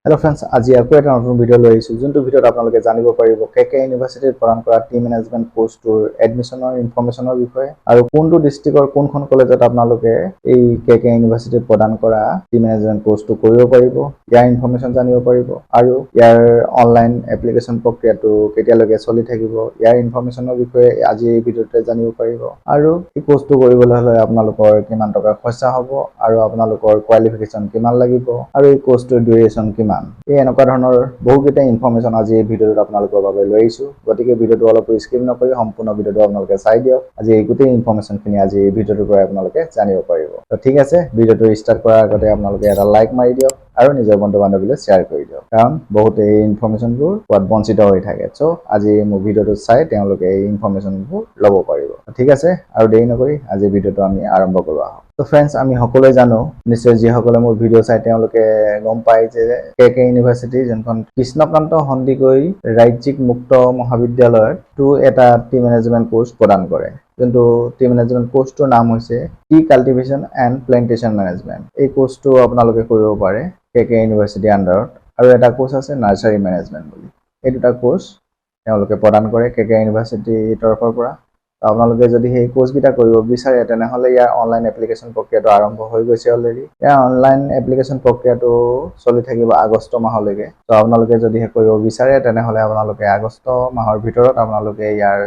Hello friends, আজি আকৌ এটা নতুন ভিডিও লৈ আহিছো যোনটো ভিডিওত আপোনালোকে জানিব পাৰিব KK ইউনিভাৰ্চিটিত প্ৰদান কৰা টি মেনেজমেন্ট কোৰ্সটোৰ এডমিশনৰ ইনফৰমেশনৰ বিষয়ে আৰু কোনটো ডিস্ট্ৰিক্টৰ কোনখন কলেজত আপোনালোকে এই KK ইউনিভাৰ্চিটিত প্ৰদান কৰা টি মেনেজমেন্ট কোৰ্সটো কৰিব পাৰিব ইয়াৰ ইনফৰমেশন জানিব পাৰিব আৰু ইয়াৰ অনলাইন এপ্লিকেশন প্ৰক্ৰিয়াটো কেতিয়ালৈকে চলি থাকিব ইয়াৰ ইনফৰমেশনৰ বিষয়ে আজি এই ভিডিওতে জানিব পাৰিব আৰু এই কোৰ্সটো কৰিবলৈ হলে আপোনালোকৰ কিমান টকা খৰচা হ'ব আৰু আপোনালোকৰ কোৱালিফিকেশন কিমান লাগিব আৰু এই কোৰ্সটোৰ ডিউৰেচন কিমান এই এনেকুৱা ধৰণৰ বহুকেইটা ইনফৰমেশন আজি এই ভিডিওত আপোনালোকৰ বাবে লৈ আহিছো গতিকে ভিডিওটো অলপ স্কিপ নকৰি সম্পূৰ্ণ ভিডিওটো আপোনালোকে চাই দিয়ক আজি এই গোটেই ইনফৰমেশনখিনি আজি এই ভিডিওটোৰ পৰা আপোনালোকে জানিব পাৰিব তো ঠিক আছে ভিডিওটো ষ্টাৰ্ট কৰাৰ আগতে আপোনালোকে এটা লাইক মাৰি দিয়ক আৰু নিজৰ বন্ধু-বান্ধৱীলৈ শ্বেয়াৰ কৰি দিয়ক কাৰণ বহুত এই ইনফৰমেশনবোৰ কোৱাত বঞ্চিত হৈ থাকে সো আজি মোৰ ভিডিওটো চাই তেওঁলোকে এই ইনফৰমেশনবোৰ ল'ব পাৰিব ঠিক আছে আৰু দেৰি নকৰি আজি ভিডিওটো আমি আৰম্ভ কৰো আহক তো फ्रेंड्स আমি সকলোৱে জানো নিশ্চয় যি সকলে মোৰ ভিডিও চাই তেওঁলোকে গম পায় যে KK ইউনিভাৰ্চিটি জনখন কৃষ্ণকান্ত হন্দিকৈ ৰাজ্যিক মুক্ত মহাবিদ্যালয়টো এটা টি মেনেজমেন্ট কোৰ্স প্ৰদান কৰে কিন্তু টি মেনেজমেন্ট কোৰ্সটোৰ নাম হৈছে টি কাল্টিভেশন এণ্ড প্লেন্টেশন মেনেজমেন্ট এই কোৰ্সটো আপোনালোকে কৰিব পাৰে KK ইউনিভাৰ্চিটি আন্ডাৰত আৰু এটা কোৰ্স আছে নাৰ্সাৰী মেনেজমেন্ট বুলি এই দুটা কোৰ্স তেওঁলোকে প্ৰদান কৰে KK ইউনিভাৰ্চিটিৰ তৰফৰ পৰা আপোনালোকে যদি এই কোৰ্স গিটা কৰিব বিচাৰে তেনেহলে ইয়াৰ অনলাইন এপ্লিকেশন প্ৰক্ৰিয়াটো আৰম্ভ হৈ গৈছে অলৰেডি ইয়াৰ অনলাইন এপ্লিকেশন প্ৰক্ৰিয়াটো চলি থাকিব আগষ্ট মাহলৈকে তো আপোনালোকে যদি কৰিব বিচাৰে তেনেহলে আপোনালোকে আগষ্ট মাহৰ ভিতৰত আপোনালোকে ইয়াৰ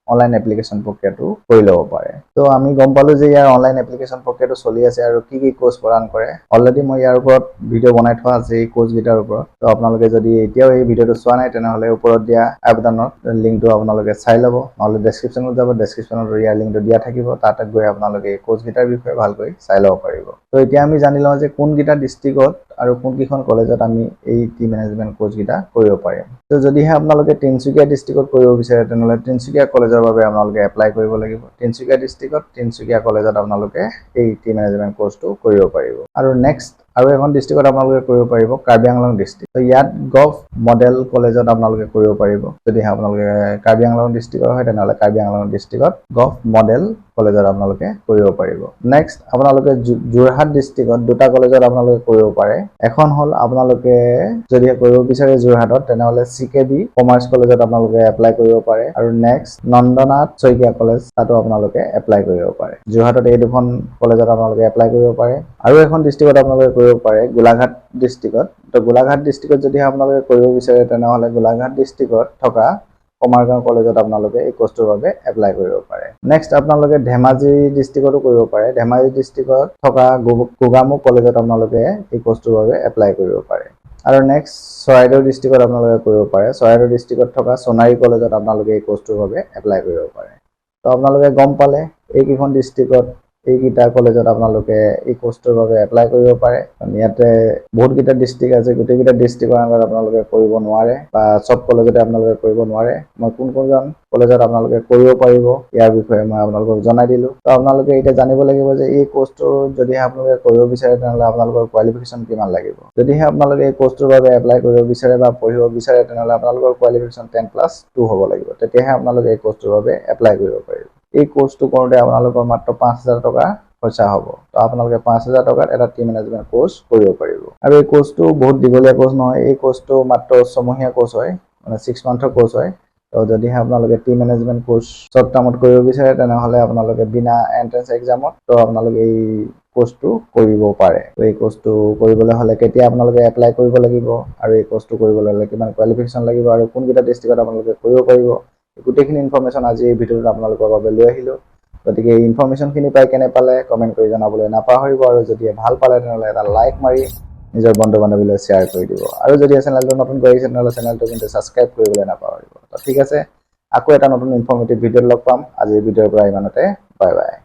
অনলাইন এপ্লিকেশন প্ৰক্ৰিয়াটো কৰি ল'ব পাৰে তো আমি গম পালো যে ইয়াৰ অনলাইন এপ্লিকেশন প্ৰক্ৰিয়াটো চলি আছে আৰু কি কোৰ্স প্ৰদান কৰে অলৰেডি মই ইয়াৰ ওপৰত ভিডিও বনাই থোৱা আছে এই কোৰ্স গিটাৰ ওপৰত তো আপোনালোকে যদি এতিয়াও এই ভিডিওটো চোৱা নাই তেনেহলে ওপৰত দিয়া আইবটনত লিংকটো আপোনালোকে চাই ল'ব নহলে ডেসক্ৰিপচনত যাব ডেসক্ৰিপচনত ইয়াৰ লিংকটো দিয়া থাকিব তাতে গৈ আপোনালোকে এই কোৰ্স গিটাৰ বিষয়ে ভালকৈ চাই ল'ব পাৰিব তো এতিয়া আমি জানি লওঁ যে কোন গিটা ডিস্ট্ৰিক্টত আৰু কোন কিখন কলেজত আমি এই টি মেনেজমেন্ট কোৰ্স গিটা কৰিব পাৰিম তো যদিহে আপোনালোকে তিনচুকীয়া ডিস্ট্ৰিক্টত কৰিব বিচাৰে তেনেহলে তিনচুকীয়া কলেজৰ বাবে আপোনালোকে এপ্লাই কৰিব লাগিব তিনচুকীয়া ডিস্ট্ৰিক্টত তিনচুকীয়া কলেজত আপোনালোকে এই টি মেনেজমেন্ট কোৰ্সটো কৰিব পাৰিব আৰু নেক্সট আৰু এখন ডিস্ট্ৰিক্টত আপোনালোকে কৰিব পাৰিব কাৰ্বি আংলং ডিস্ট্ৰিক্ট তো ইয়াত গভ মডেল কলেজত আপোনালোকে কৰিব পাৰিব যদি আপোনালোকে কাৰ্বি আংলং ডিস্ট্ৰিক্টৰ হয় তেনেহলে কাৰ্বি আংলং ডিস্ট্ৰিক্টত গভ মডেল কলেজত আপোনালোকে কৰিব পাৰিব নেক্সট আপোনালোকে যোৰহাট ডিস্ট্ৰিক্টত দুটা কলেজত আপোনালোকে কৰিব পাৰে এখন হল আপোনালোকে যদি কৰিব বিচাৰে যোৰহাটত তেনেহলে চিকেবি কমাৰ্চ কলেজত আপোনালোকে এপ্লাই কৰিব পাৰে আৰু নেক্সট নন্দনাথ শইকীয়া কলেজ তাতো আপোনালোকে এপ্লাই কৰিব পাৰে যোৰহাটত এই দুখন কলেজত আপোনালোকে এপ্লাই কৰিব পাৰে আৰু এখন ডিস্ট্ৰিক্টত আপোনালোকে কৰিব পাৰে গোলাঘাট ডিস্ট্ৰিক্টত তো গোলাঘাট ডিস্ট্ৰিক্টত যদি আপোনালোকে কৰিব বিচাৰে তেনেহলে গোলাঘাট ডিস্ট্ৰিক্টত থকা কমাৰগাঁও কলেজত আপোনালোকে এই কোৰ্সটোৰ বাবে এপ্লাই কৰিব পাৰে নেক্সট আপোনালোকে ধেমাজি ডিস্ট্ৰিক্টতো কৰিব পাৰে ধেমাজি ডিস্ট্ৰিক্টত থকা গোগামুখ কলেজত আপোনালোকে এই কোৰ্সটোৰ বাবে এপ্লাই কৰিব পাৰে আৰু নেক্সট চৰাইদেউ ডিস্ট্ৰিক্টত আপোনালোকে কৰিব পাৰে চৰাইদেউ ডিস্ট্ৰিক্টত থকা সোণাৰী কলেজত আপোনালোকে এই কোৰ্সটোৰ বাবে এপ্লাই কৰিব পাৰে তো আপোনালোকে গম পালে এই কিখন ডিস্ট্ৰিক্টত এইকেইটা কলেজত আপোনালোকে এই কোৰ্সটোৰ বাবে এপ্লাই কৰিব পাৰে ইয়াতে বহুত কেইটা ডিস্ট্ৰিক্ট আছে গোটেইকেইটা ডিস্ট্ৰিক্টৰ আন্ডাৰত আপোনালোকে কৰিব নোৱাৰে বা সব কলেজতে আপোনালোকে কৰিব নোৱাৰে মই কোনজন কলেজত আপোনালোকে কৰিব পাৰিব ইয়াৰ বিষয়ে মই আপোনালোকক জনাই দিলো তো আপোনালোকে এটা জানিব লাগিব যে এই কোৰ্সটো যদি আপোনালোকে কৰিব বিচাৰে তেনেহলে আপোনালোকৰ কোৱালিফিকেশন কিমান লাগিব যদিহে আপোনালোকে এই কোৰ্সটোৰ বাবে এপ্লাই কৰিব বিচাৰে বা পঢ়িব বিচাৰে তেনেহলে আপোনালোকৰ কোৱালিফিকেশন 10+2 হ'ব লাগিব তেতিয়াহে আপোনালোকে এই কোৰ্সটোৰ বাবে এপ্লাই কৰিব পাৰিব এই কোৰ্সটো কৰোঁতে আপোনালোকৰ মাত্ৰ 5000 টকা খৰচা হ'ব তো আপোনালোকে 5000 টকাত এটা টি মেনেজমেন্ট কোৰ্স কৰিব পাৰিব আৰু এই কোৰ্সটো বহুত দীঘলীয়া কোৰ্স নহয় এই কোৰ্সটো মাত্ৰ ছমহীয়া কোৰ্স হয় মানে 6 মান্থৰ কোৰ্স হয় তো যদিহে আপোনালোকে টি মেনেজমেন্ট কোৰ্স শৰ্ট টাৰ্মত কৰিব বিচাৰে তেনেহলে আপোনালোকে বিনা এন্ট্ৰেন্স এক্সামত তো আপোনালোকে এই কোৰ্সটো কৰিব পাৰে তো এই কোৰ্সটো কৰিবলৈ হলে কেতিয়া আপোনালোকে এপ্লাই কৰিব লাগিব আৰু এই কোৰ্সটো কৰিবলৈ হলে কিমান কোৱালিফিকেশন লাগিব আৰু কোনকেইটা ডিস্ট্ৰিক্টত আপোনালোকে কৰিব পাৰিব গোটেইখিনি ইনফৰমেশন আজি এই ভিডিওত আপোনালোকৰ বাবে লৈ আহিলো গতিকে এই ইনফৰমেশনখিনি পাই কেনে পালে কমেন্ট কৰি জনাবলৈ নাপাহৰিব আৰু যদি ভাল পালে তেনেহলে এটা লাইক মাৰি নিজৰ বন্ধু-বান্ধৱীলৈ শ্বেয়াৰ কৰি দিব আৰু যদি চেনেলটো নতুন কৰিছে তেনেহলে চেনেলটো কিন্তু সাবস্ক্ৰাইব কৰিবলৈ নাপাহৰিব তো ঠিক আছে আকৌ এটা নতুন ইনফৰমেটিভ ভিডিওত লগ পাম আজি এই ভিডিওৰ পৰা ইমানতে বাই বাই